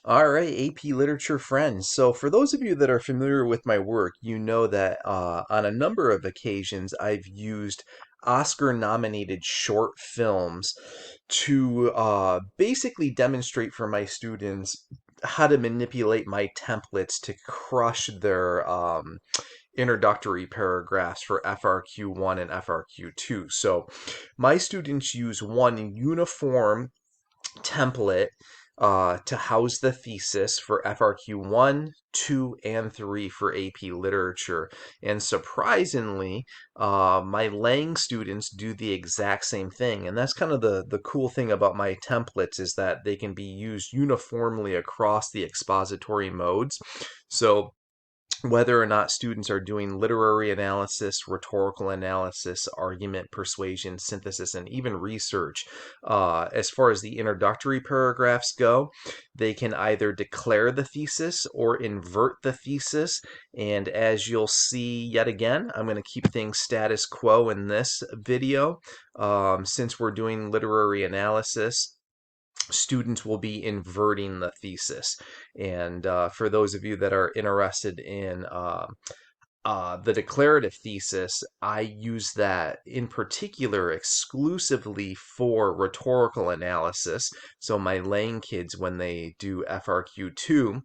All right, AP Literature friends. So, for those of you that are familiar with my work, you know that on a number of occasions I've used Oscar-nominated short films to basically demonstrate for my students how to manipulate my templates to crush their introductory paragraphs for FRQ1 and FRQ2. So, my students use one uniform template to house the thesis for FRQ 1, 2, and 3 for AP Literature. And surprisingly, my Lang students do the exact same thing. And that's kind of the cool thing about my templates is that they can be used uniformly across the expository modes. So whether or not students are doing literary analysis, rhetorical analysis, argument, persuasion, synthesis, and even research. As far as the introductory paragraphs go, they can either declare the thesis or invert the thesis. And as you'll see yet again, I'm going to keep things status quo in this video. Since we're doing literary analysis, students will be inverting the thesis. And for those of you that are interested in the declarative thesis, I use that in particular exclusively for rhetorical analysis. So my Lang kids, when they do FRQ2,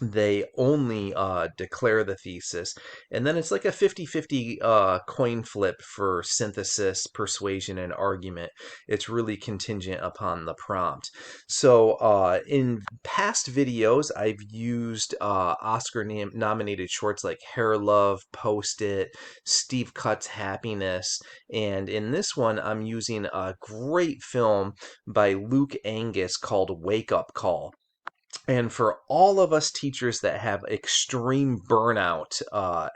they only declare the thesis, and then it's like a 50-50 coin flip for synthesis, persuasion, and argument. It's really contingent upon the prompt. So in past videos, I've used Oscar nominated shorts like Hair Love, Post-it, Steve Cut's Happiness, and in this one I'm using a great film by Luke Angus called Wake Up Call. And for all of us teachers that have extreme burnout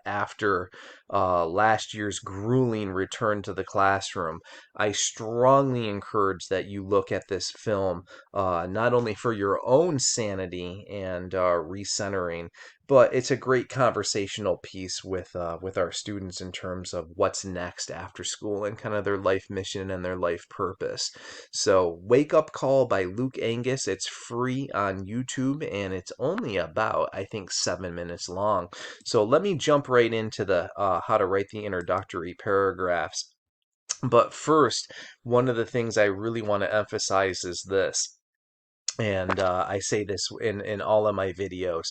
after last year's grueling return to the classroom, I strongly encourage that you look at this film not only for your own sanity and recentering, but it's a great conversational piece with our students in terms of what's next after school and kind of their life mission and their life purpose. So, Wake Up Call by Luke Angus. It's free on YouTube and it's only about, I think, 7 minutes long. So, let me jump right into the how to write the introductory paragraphs. But first, one of the things I really want to emphasize is this, and I say this in all of my videos.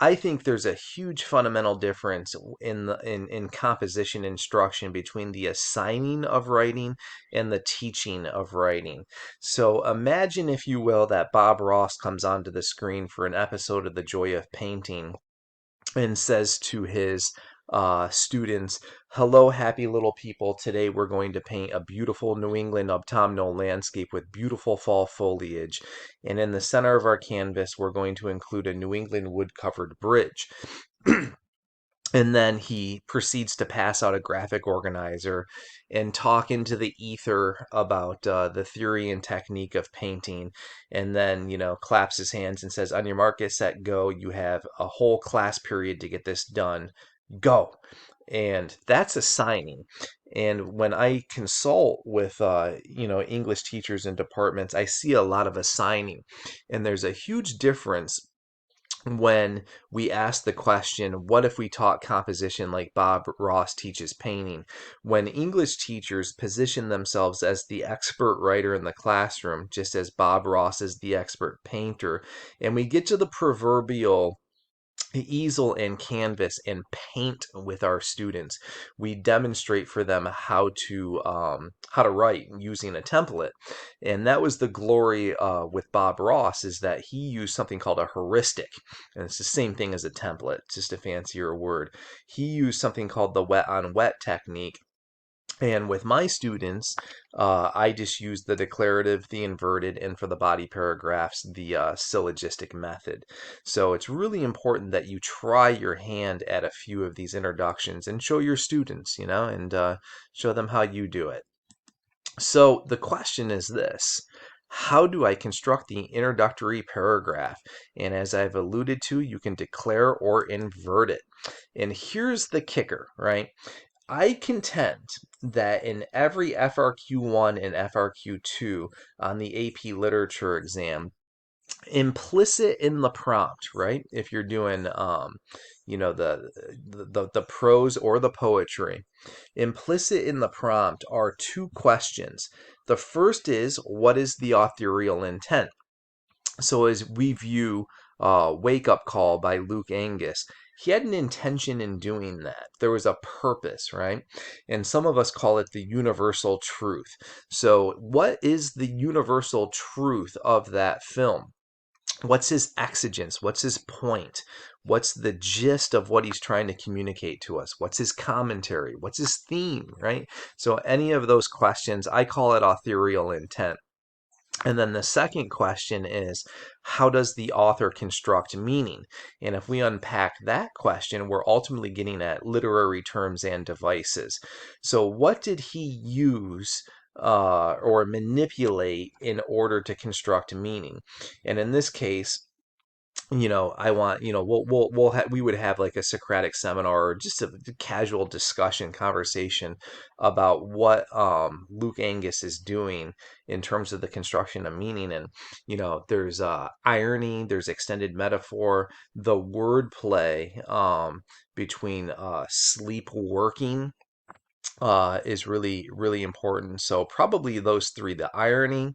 I think there's a huge fundamental difference in composition instruction between the assigning of writing and the teaching of writing. So imagine, if you will, that Bob Ross comes onto the screen for an episode of The Joy of Painting and says to his students, "Hello, happy little people. Today we're going to paint a beautiful New England autumnal landscape with beautiful fall foliage. And in the center of our canvas, we're going to include a New England wood-covered bridge." And then he proceeds to pass out a graphic organizer and talk into the ether about the theory and technique of painting. And then, claps his hands and says, "On your mark, get set, go. You have a whole class period to get this done. Go." And that's assigning. And when I consult with, English teachers and departments, I see a lot of assigning. And there's a huge difference when we ask the question, what if we taught composition like Bob Ross teaches painting? When English teachers position themselves as the expert writer in the classroom, just as Bob Ross is the expert painter, and we get to the proverbial easel and canvas and paint with our students, we demonstrate for them how to write using a template. And that was the glory with Bob Ross, is that he used something called a heuristic, and it's the same thing as a template, just a fancier word. He used something called the wet on wet technique. And with my students, I just use the declarative, the inverted, and for the body paragraphs, the syllogistic method. So it's really important that you try your hand at a few of these introductions and show your students, and show them how you do it. So the question is this: how do I construct the introductory paragraph? And as I've alluded to, you can declare or invert it. And here's the kicker, right? I contend that in every FRQ1 and FRQ2 on the AP Literature exam, Implicit in the prompt, right? If you're doing, the prose or the poetry, implicit in the prompt are two questions. The first is, what is the authorial intent? So as we view Wake Up Call by Luke Angus, he had an intention in doing that. There was a purpose, right? And some of us call it the universal truth. So what is the universal truth of that film? What's his exigence? What's his point? What's the gist of what he's trying to communicate to us? What's his commentary? What's his theme, right? So any of those questions, I call it authorial intent. And then the second question is, how does the author construct meaning? And if we unpack that question, we're ultimately getting at literary terms and devices. So what did he use or manipulate in order to construct meaning? And in this case, I want, we would have like a Socratic seminar or just a casual discussion conversation about what Luke Angus is doing in terms of the construction of meaning. And, there's irony, there's extended metaphor, the wordplay between sleepwalking is really, really important. So probably those three, the irony,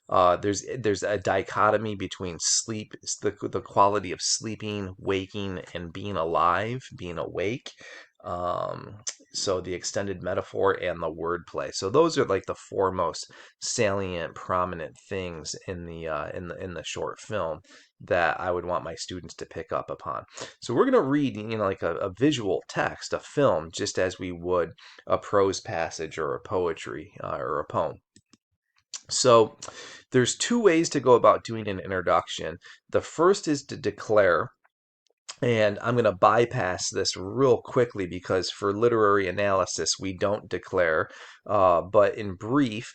there's a dichotomy between sleep, the quality of sleeping, waking, and being alive, being awake. Um, so the extended metaphor and the wordplay. So those are like the four most salient, prominent things in the short film that I would want my students to pick up upon. So we're going to read, like a visual text, a film, just as we would a prose passage or a poetry or a poem. So there's two ways to go about doing an introduction. The first is to declare, and I'm going to bypass this real quickly because for literary analysis, we don't declare. But in brief,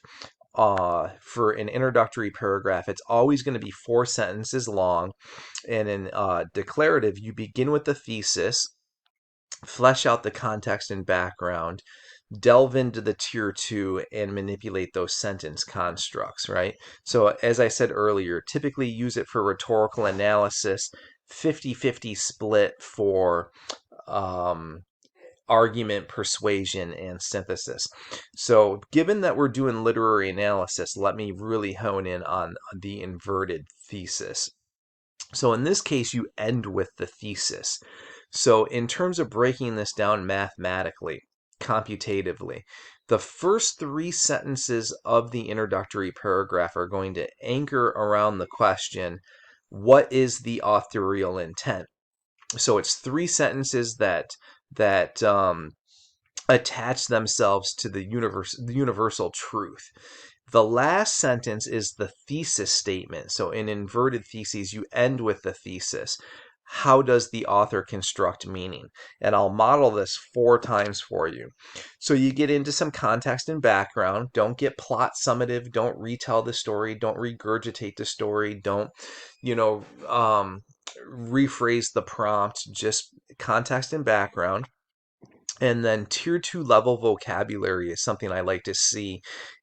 for an introductory paragraph, it's always going to be 4 sentences long. And in declarative, you begin with the thesis, flesh out the context and background, delve into the tier 2 and manipulate those sentence constructs, right? So as I said earlier, typically use it for rhetorical analysis, 50-50 split for argument, persuasion, and synthesis. So given that we're doing literary analysis, let me really hone in on the inverted thesis. So in this case, you end with the thesis. So in terms of breaking this down mathematically, computatively, the first 3 sentences of the introductory paragraph are going to anchor around the question, what is the authorial intent? So it's 3 sentences that attach themselves to the universal truth. The last sentence is the thesis statement. So in inverted theses, you end with the thesis. How does the author construct meaning? And I'll model this 4 times for you. So you get into some context and background. Don't get plot summative. Don't retell the story. Don't regurgitate the story. Don't, rephrase the prompt. Just context and background. And then tier 2 level vocabulary is something I like to see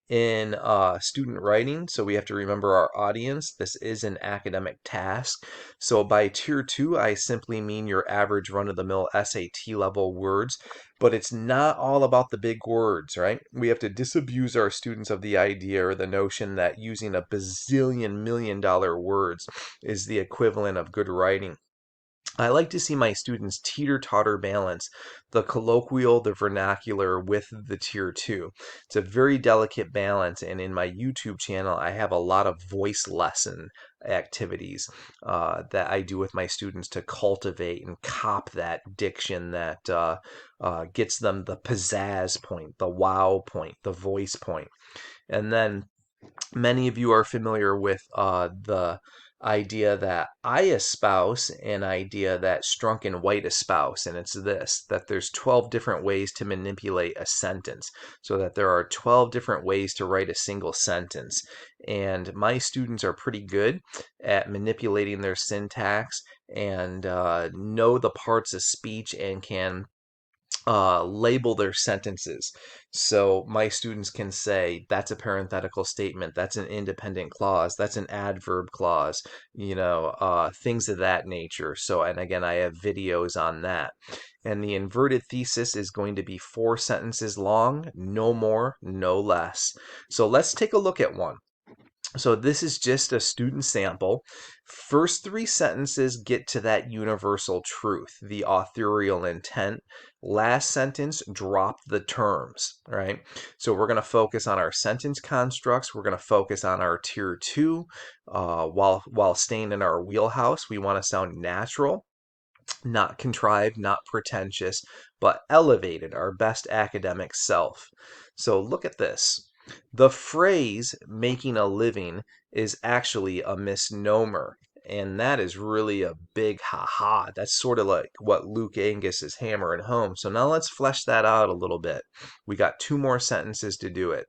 in student writing. So we have to remember our audience. This is an academic task. So by tier 2, I simply mean your average run-of-the-mill SAT level words. But it's not all about the big words, right? We have to disabuse our students of the idea or the notion that using a bazillion $1,000,000 words is the equivalent of good writing. I like to see my students teeter-totter balance the colloquial, the vernacular with the tier 2. It's a very delicate balance, and in my YouTube channel, I have a lot of voice lesson activities that I do with my students to cultivate and cop that diction that gets them the pizzazz point, the wow point, the voice point. And then many of you are familiar with the idea that I espouse, an idea that Strunk and White espouse, and it's this, that there's 12 different ways to manipulate a sentence, so that there are 12 different ways to write a single sentence. And my students are pretty good at manipulating their syntax and know the parts of speech and can label their sentences. So my students can say, that's a parenthetical statement, that's an independent clause, that's an adverb clause, things of that nature. So, and again, I have videos on that. And the inverted thesis is going to be 4 sentences long, no more, no less. So let's take a look at one. So this is just a student sample. First 3 sentences get to that universal truth, the authorial intent. Last sentence, drop the terms, right? So we're going to focus on our sentence constructs. We're going to focus on our tier 2 while staying in our wheelhouse. We want to sound natural, not contrived, not pretentious, but elevated, our best academic self. So look at this. The phrase making a living is actually a misnomer. And that is really a big ha-ha. That's sort of like what Luke Angus is hammering home. So now let's flesh that out a little bit. We got 2 more sentences to do it.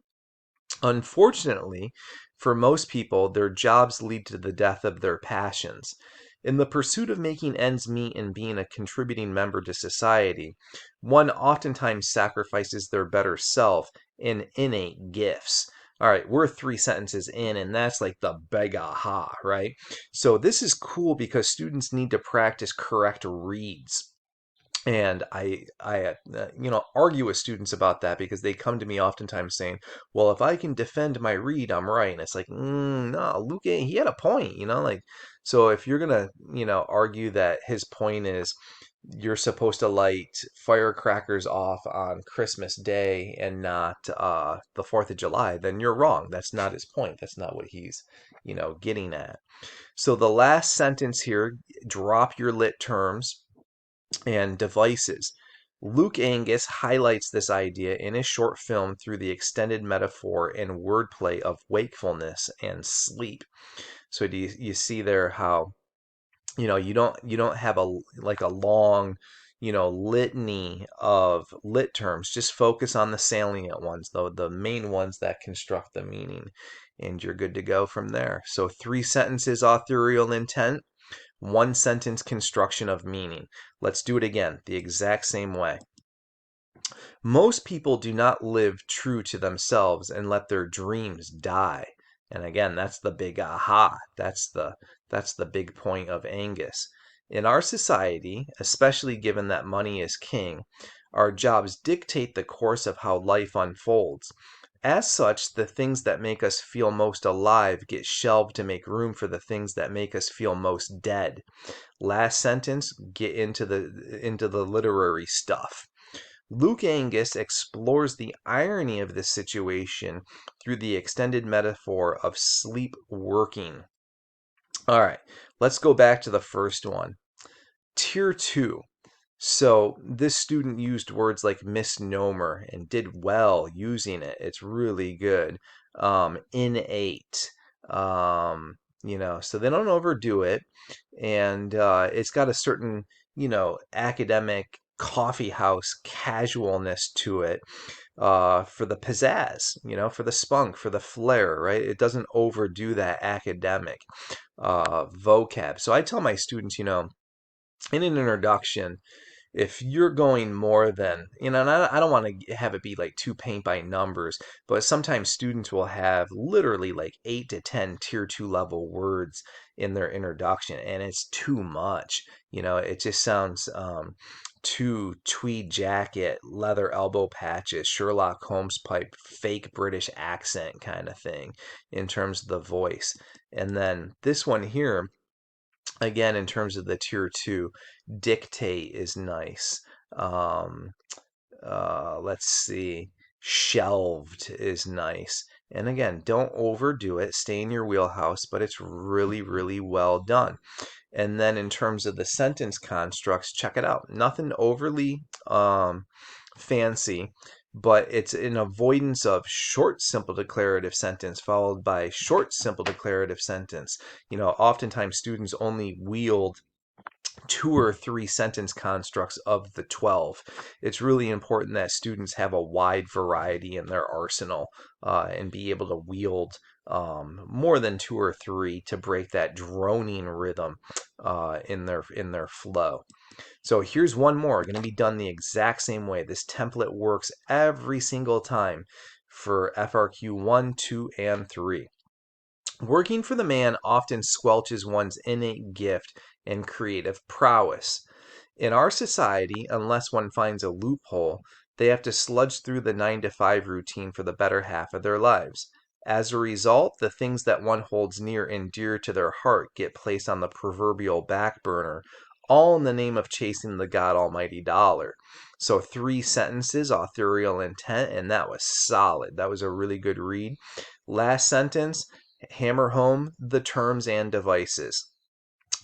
Unfortunately, for most people, their jobs lead to the death of their passions. In the pursuit of making ends meet and being a contributing member to society, one oftentimes sacrifices their better self and innate gifts. All right, we're 3 sentences in, and that's like the big aha, right? So this is cool because students need to practice correct reads. And I argue with students about that because they come to me oftentimes saying, well, if I can defend my read, I'm right. And it's like, no, Luke, he had a point, like, so if you're going to, argue that his point is you're supposed to light firecrackers off on Christmas Day and not the 4th of July, then you're wrong. That's not his point. That's not what he's, getting at. So the last sentence here, drop your lit terms and devices. Luke Angus highlights this idea in his short film through the extended metaphor and wordplay of wakefulness and sleep. So do you see there how you don't have a long litany of lit terms. Just focus on the salient ones, though, the main ones that construct the meaning, and you're good to go from there. So 3 sentences authorial intent, 1 sentence construction of meaning. Let's do it again, the exact same way. Most people do not live true to themselves and let their dreams die. And again, that's the big aha. That's the big point of Angus. In our society, especially given that money is king, our jobs dictate the course of how life unfolds. As such, the things that make us feel most alive get shelved to make room for the things that make us feel most dead. Last sentence, get into the literary stuff. Luke Angus explores the irony of this situation through the extended metaphor of sleep working. All right, let's go back to the first one. Tier 2. So this student used words like misnomer and did well using it. It's really good. Innate. So they don't overdo it. And it's got a certain, academic coffee house casualness to it, for the pizzazz, for the spunk, for the flair, right? It doesn't overdo that academic vocab. So I tell my students, in an introduction, if you're going more than, and I don't want to have it be like too paint by numbers, but sometimes students will have literally like 8 to 10 tier 2 level words in their introduction, and it's too much. It just sounds too tweed jacket, leather elbow patches, Sherlock Holmes pipe, fake British accent kind of thing in terms of the voice. And then this one here, again, in terms of the tier 2, dictate is nice. Let's see, shelved is nice. And again, don't overdo it. Stay in your wheelhouse, but it's really, really well done. And then in terms of the sentence constructs, check it out. Nothing overly fancy, but it's an avoidance of short, simple declarative sentence followed by short, simple declarative sentence. Oftentimes students only wield 2 or 3 sentence constructs of the 12. It's really important that students have a wide variety in their arsenal and be able to wield more than 2 or 3 to break that droning rhythm in their flow. So here's one more, going to be done the exact same way. This template works every single time for FRQ 1, 2, and 3. Working for the man often squelches one's innate gift and creative prowess. In our society, unless one finds a loophole, they have to sludge through the 9 to 5 routine for the better half of their lives. As a result, the things that one holds near and dear to their heart get placed on the proverbial back burner, all in the name of chasing the God Almighty dollar. So 3 sentences, authorial intent, and that was solid. That was a really good read. Last sentence, hammer home the terms and devices.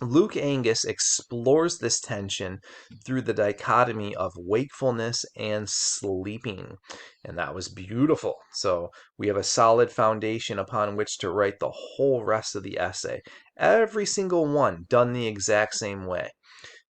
Luke Angus explores this tension through the dichotomy of wakefulness and sleeping, and that was beautiful. So we have a solid foundation upon which to write the whole rest of the essay. Every single one done the exact same way.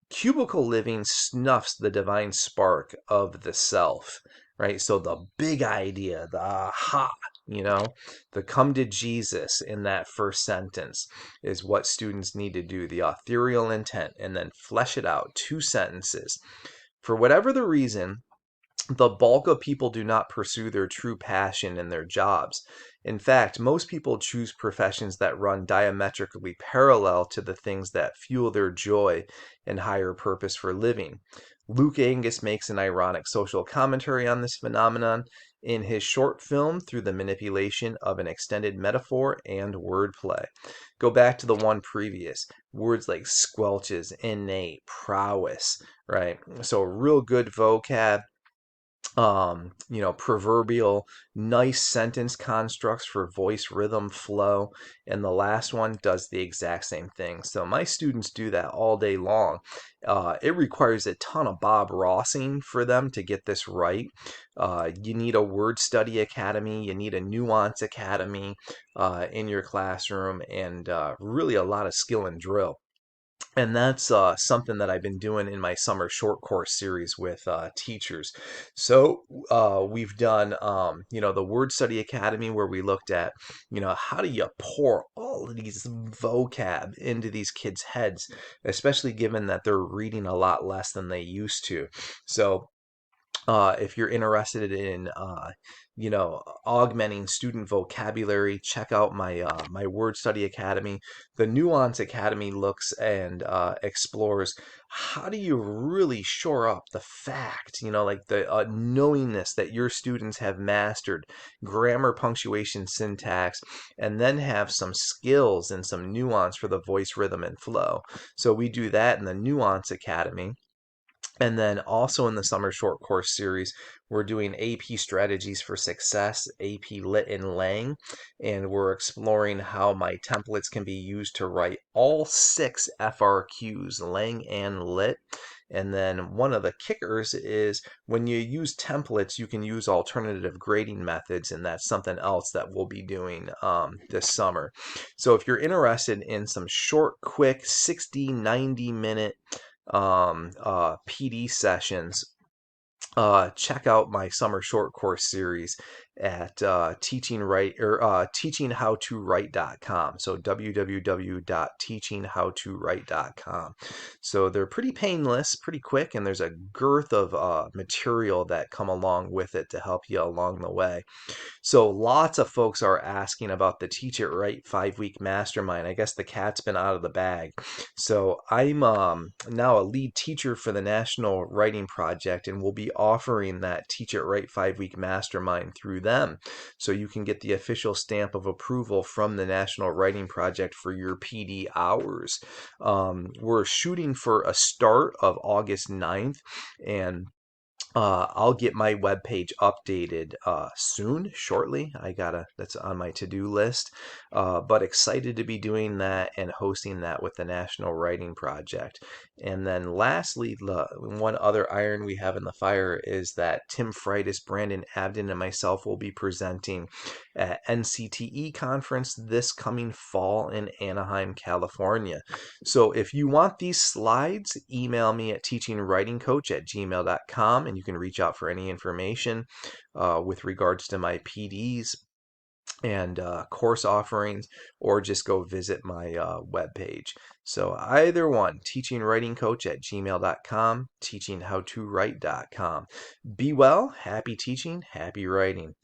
Cubicle living snuffs the divine spark of the self, right? So the big idea, the aha, the come to Jesus in that first sentence is what students need to do, the authorial intent, and then flesh it out, 2 sentences. For whatever the reason, the bulk of people do not pursue their true passion in their jobs. In fact, most people choose professions that run diametrically parallel to the things that fuel their joy and higher purpose for living. Luke Angus makes an ironic social commentary on this phenomenon in his short film through the manipulation of an extended metaphor and wordplay. Go back to the one previous. Words like squelches, innate, prowess, right? So real good vocab. Proverbial nice sentence constructs for voice, rhythm, flow, and the last one does the exact same thing. So my students do that all day long. It requires a ton of Bob Rossing for them to get this right. You need a word study academy, you need a nuance academy in your classroom, and really a lot of skill and drill. And that's something that I've been doing in my summer short course series with teachers. So we've done, the Word Study Academy where we looked at, how do you pour all of these vocab into these kids' heads, especially given that they're reading a lot less than they used to. So if you're interested in, augmenting student vocabulary, check out my Word Study Academy. The Nuance Academy looks and explores how do you really shore up the fact, like the knowingness that your students have mastered grammar, punctuation, syntax, and then have some skills and some nuance for the voice, rhythm, and flow. So we do that in the Nuance Academy. And then also in the summer short course series, we're doing AP Strategies for Success, AP Lit and Lang, and we're exploring how my templates can be used to write all 6 FRQs, Lang and Lit. And then one of the kickers is when you use templates, you can use alternative grading methods, and that's something else that we'll be doing this summer. So if you're interested in some short, quick, 60, 90-minute PD sessions, check out my summer short course series at teachingwritewrite.com. So www.teachinghowtowrite.com. So they're pretty painless, pretty quick, and there's a girth of material that come along with it to help you along the way. So lots of folks are asking about the Teach It Right 5-week mastermind. I guess the cat's been out of the bag. So I'm now a lead teacher for the National Writing Project, and we'll be offering that Teach It Right 5-week mastermind through them. So you can get the official stamp of approval from the National Writing Project for your PD hours. We're shooting for a start of August 9th, and I'll get my webpage updated soon, shortly. That's on my to-do list. But excited to be doing that and hosting that with the National Writing Project. And then lastly, one other iron we have in the fire is that Tim Freitas, Brandon Abden, and myself will be presenting at NCTE conference this coming fall in Anaheim, California. So if you want these slides, email me at teachingwritingcoach@gmail.com, and you can reach out for any information with regards to my PDs. and course offerings, or just go visit my webpage. So either one, teachingwritingcoach@gmail.com, teachinghowtowrite.com. Be well, happy teaching, happy writing.